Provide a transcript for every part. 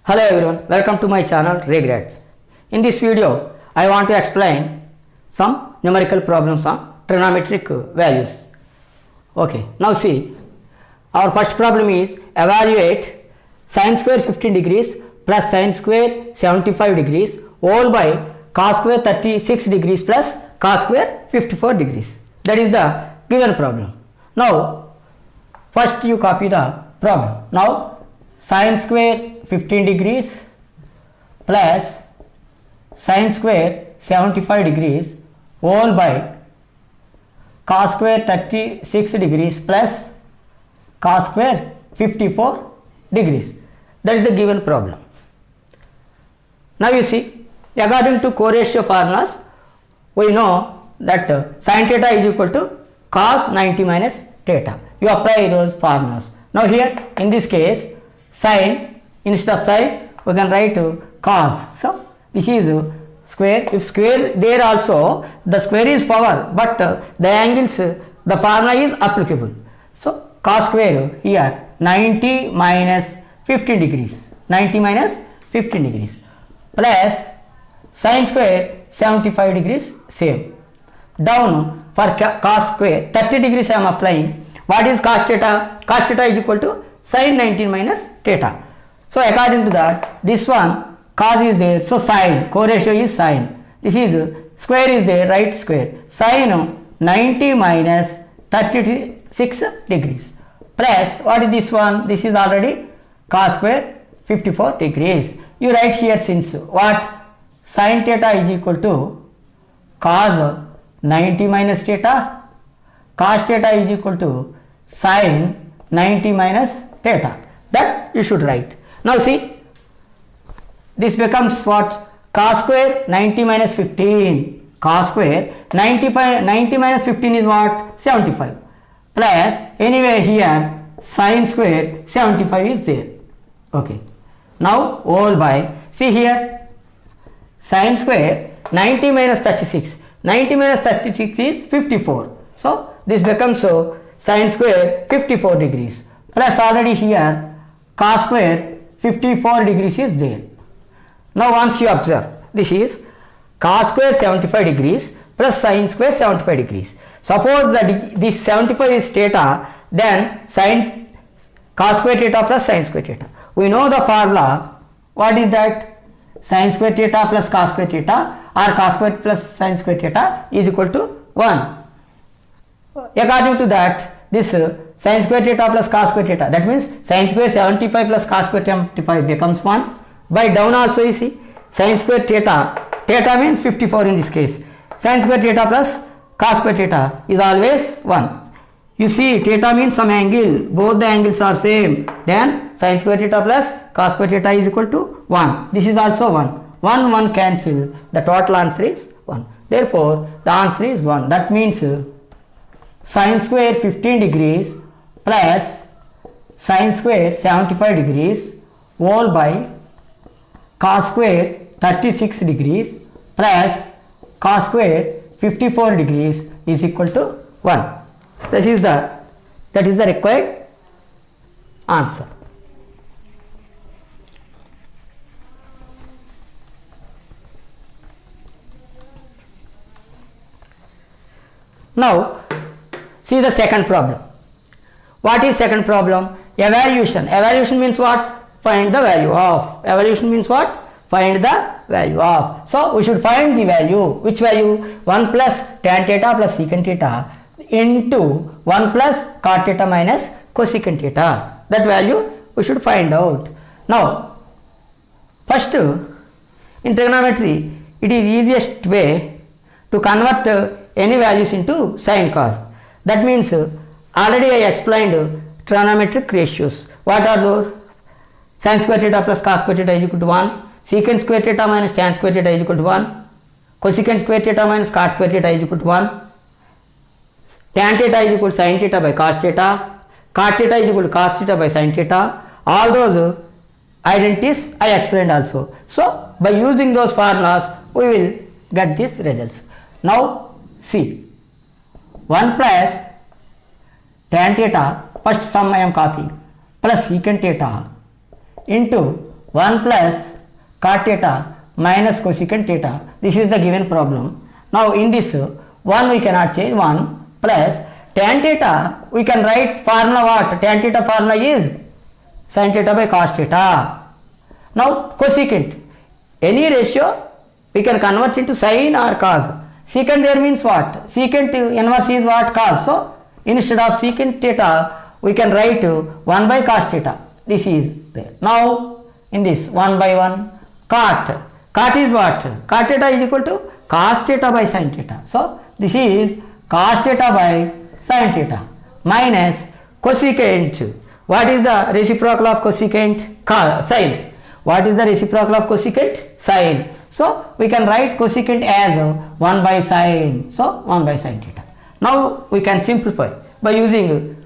Hello everyone, welcome to my channel Regrad. In this video, I want to explain some numerical problems on trigonometric values. Okay, now see, our first problem is evaluate sin square 15 degrees plus sin square 75 degrees whole by cos square 36 degrees plus cos square 54 degrees. That is the given problem. Now, first you copy the problem. Now, sin square 15 degrees plus sin square 75 degrees whole by cos square 36 degrees plus cos square 54 degrees. That is the given problem. Now you see, according to co-ratio formulas, we know that sin theta is equal to cos 90 minus theta. You apply those formulas. Now here, in this case, sin, instead of sin, we can write cos. So, this is square. If square there also, the square is power, but the angles, the formula is applicable. So, cos square here 90 minus 15 degrees. 90 minus 15 degrees plus sin square 75 degrees same. Down for cos square 30 degrees I am applying. What is cos theta? Cos theta is equal to sin 19 minus theta. So according to that, this one cos is there, so sin, co-ratio is sin. This is square is there, right square. Sin 90 minus 36 degrees plus what is this one? This is already cos square 54 degrees. You write here since what? Sin theta is equal to cos 90 minus theta, cos theta is equal to sin 90 minus theta. That you should write. Now see, this becomes what? Cos square 90 minus 15. Cos square 90 minus 15 is what? 75. Plus, anyway here, sin square 75 is there. Okay. Now, whole by, see here, sin square 90 minus 36. 90 minus 36 is 54. So, this becomes sin square 54 degrees. Plus, already here, cos square 54 degrees is there. Now, once you observe, this is cos square 75 degrees plus sin square 75 degrees. Suppose that this 75 is theta, then sin cos square theta plus sin square theta. We know the formula. What is that? Sin square theta plus cos square theta or cos square plus sin square theta is equal to 1. According to that, this sin square theta plus cos square theta, that means sin square 75 plus cos square 75 becomes 1. By down also you see, sin square theta, theta means 54 in this case, sin square theta plus cos square theta is always 1. You see, theta means some angle, both the angles are same, then sin square theta plus cos square theta is equal to 1. This is also 1. 1, 1 cancel, the total answer is 1. Therefore, the answer is 1. That means sin square 15 degrees plus sin square 75 degrees whole by cos square 36 degrees plus cos square 54 degrees is equal to 1. That is the required answer. Now, see the second problem. What is second problem? Evaluation. Evaluation means what? Find the value of. Evaluation means what? Find the value of. So, we should find the value. Which value? 1 plus tan theta plus secant theta into 1 plus cot theta minus cosecant theta. That value we should find out. Now, first, in trigonometry, it is easiest way to convert any values into sin cos. That means, already I explained trigonometric ratios. What are those? Sin square theta plus cos square theta is equal to 1. Secant square theta minus tan square theta is equal to 1. Cosecant square theta minus cot square theta is equal to 1. Tan theta is equal to sin theta by cos theta. Cot theta is equal to cos theta by sin theta. All those identities I explained also. So, by using those formulas, we will get these results. Now, see, 1 plus tan theta, first sum I am copying, plus secant theta into 1 plus cot theta minus cosecant theta. This is the given problem. Now in this 1 we cannot change, 1 plus tan theta, we can write formula what? Tan theta formula is sin theta by cos theta. Now cosecant, any ratio we can convert into sin or cos. Secant there means what? Secant inverse is what? Cos. So instead of secant theta we can write 1 by cos theta. This is there. Now in this 1 by 1 cot. Cot is what? Cot theta is equal to cos theta by sin theta. So this is cos theta by sin theta minus cosecant. What is the reciprocal of cosecant? Sin. What is the reciprocal of cosecant? Sin. So we can write cosecant as 1 by sin. So 1 by sin theta. Now we can simplify by using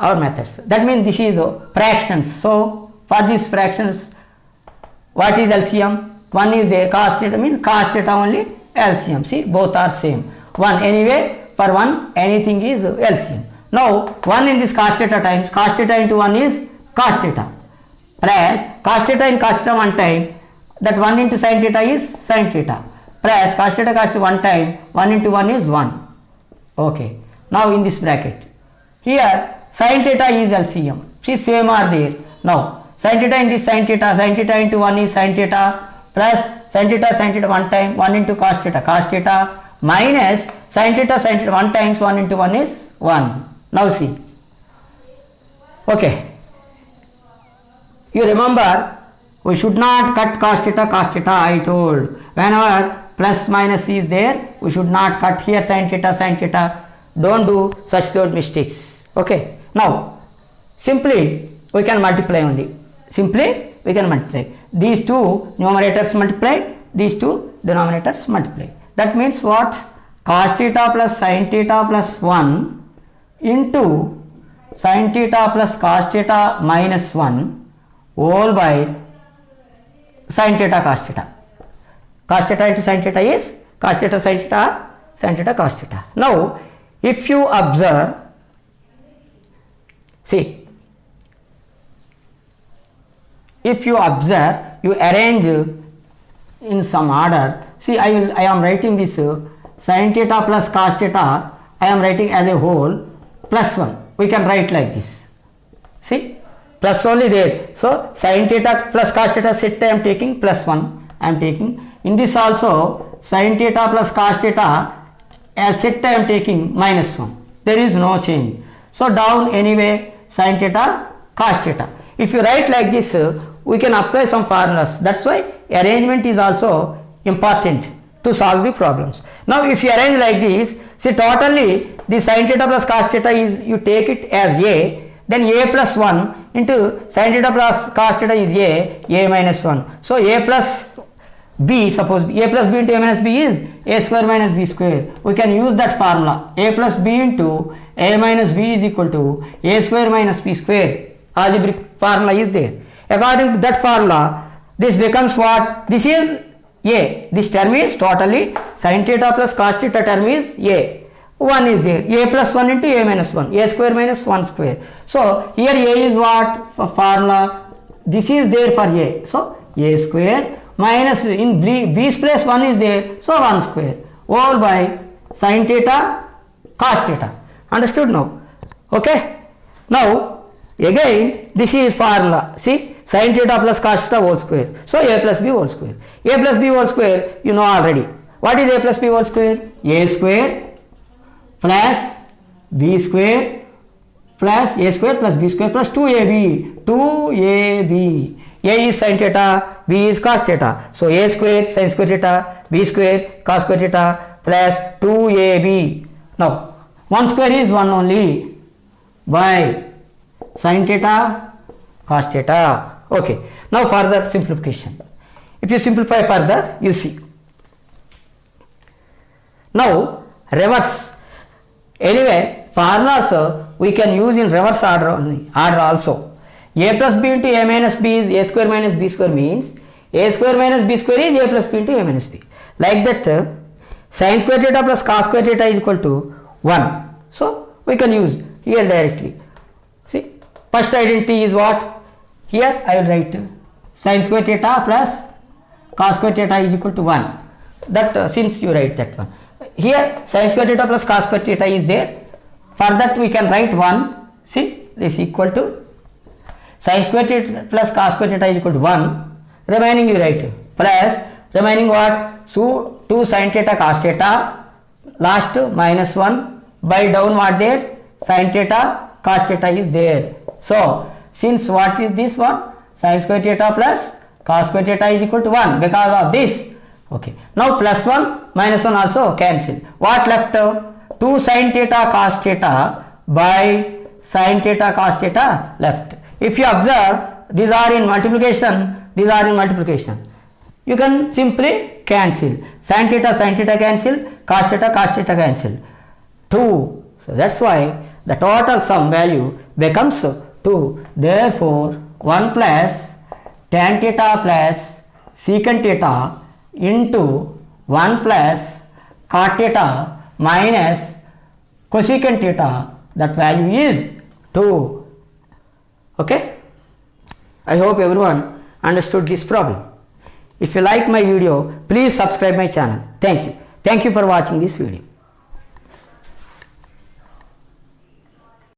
our methods. That means this is fractions. So for these fractions, what is LCM? 1 is there, cos theta means cos theta only LCM. See, both are same. 1 anyway, for 1 anything is LCM. Now 1 in this cos theta times cos theta into 1 is cos theta plus cos theta in cos theta 1 time, that 1 into sin theta is sin theta plus cos theta 1 time, 1 into 1 is 1. Okay. Now in this bracket, here sin theta is LCM. See, same are there. Now sin theta in this sin theta into 1 is sin theta plus sin theta 1 time, 1 into cos theta minus sin theta 1 times 1 into 1 is 1. Now see. Okay. You remember, we should not cut cos theta, I told. Whenever plus minus is there, we should not cut here sin theta. Don't do such those mistakes. Okay. Now, simply we can multiply only. Simply we can multiply. These two numerators multiply, these two denominators multiply. That means what? Cos theta plus sin theta plus 1 into sin theta plus cos theta minus 1 whole by sin theta cos theta. Cos theta into sin theta is cos theta sin theta, sin theta cos theta. Now if you observe, see, if you observe, you arrange in some order. See, I am writing this sin theta plus cos theta, I am writing as a whole plus 1. We can write like this. See, plus only there. So sin theta plus cos theta set I am taking plus 1. I am taking. In this also sin theta plus cos theta as set I am taking minus 1. There is no change. So down anyway sin theta cos theta. If you write like this, we can apply some formulas. That's why arrangement is also important to solve the problems. Now if you arrange like this, see, totally the sin theta plus cos theta is, you take it as a, then a plus 1 into sin theta plus cos theta is a minus 1. So a plus b, suppose a plus b into a minus b is a square minus b square. We can use that formula. A plus b into a minus b is equal to a square minus b square. Algebraic formula is there. According to that formula, this becomes what? This is a. This term is totally sin theta plus cos theta term is a. 1 is there. A plus 1 into a minus 1. A square minus 1 square. So here a is what? For formula. This is there for a. So a square minus in b's place 1 is there. So 1 square. All by sin theta cos theta. Understood now? Okay. Now again this is formula. See, sin theta plus cos theta whole square. So a plus b whole square. A plus b whole square you know already. What is a plus b whole square? A square plus b square plus a square plus b square plus 2ab. 2ab. A is sin theta, b is cos theta. So a square sin square theta, b square cos square theta plus 2ab. Now 1 square is 1 only by sin theta cos theta. Okay. Now further simplification. If you simplify further, you see. Now reverse. Anyway, formulas we can use in reverse order also. A plus b into a minus b is a square minus b square means a square minus b square is a plus b into a minus b. Like that, sin square theta plus cos square theta is equal to 1. So we can use here directly. See, first identity is what? Here I will write sin square theta plus cos square theta is equal to 1. That since you write that one. Here sin square theta plus cos square theta is there. For that we can write 1. See, this is equal to sin square theta plus cos square theta is equal to 1. Remaining you write plus remaining what? So 2 sin theta cos theta, last minus 1 by down what there? Sin theta cos theta is there. So since what is this one? Sin square theta plus cos square theta is equal to 1 because of this. Okay. Now plus 1 minus 1 also cancel. What left? 2 sin theta cos theta by sin theta cos theta left. If you observe, these are in multiplication, these are in multiplication. You can simply cancel. Sin theta cancel, cos theta cancel. 2. So that's why the total sum value becomes 2. Therefore 1 plus tan theta plus secant theta into 1 plus cot theta minus cosecant theta, that value is 2. Okay? I hope everyone understood this problem. If you like my video, please subscribe my channel. Thank you. Thank you for watching this video.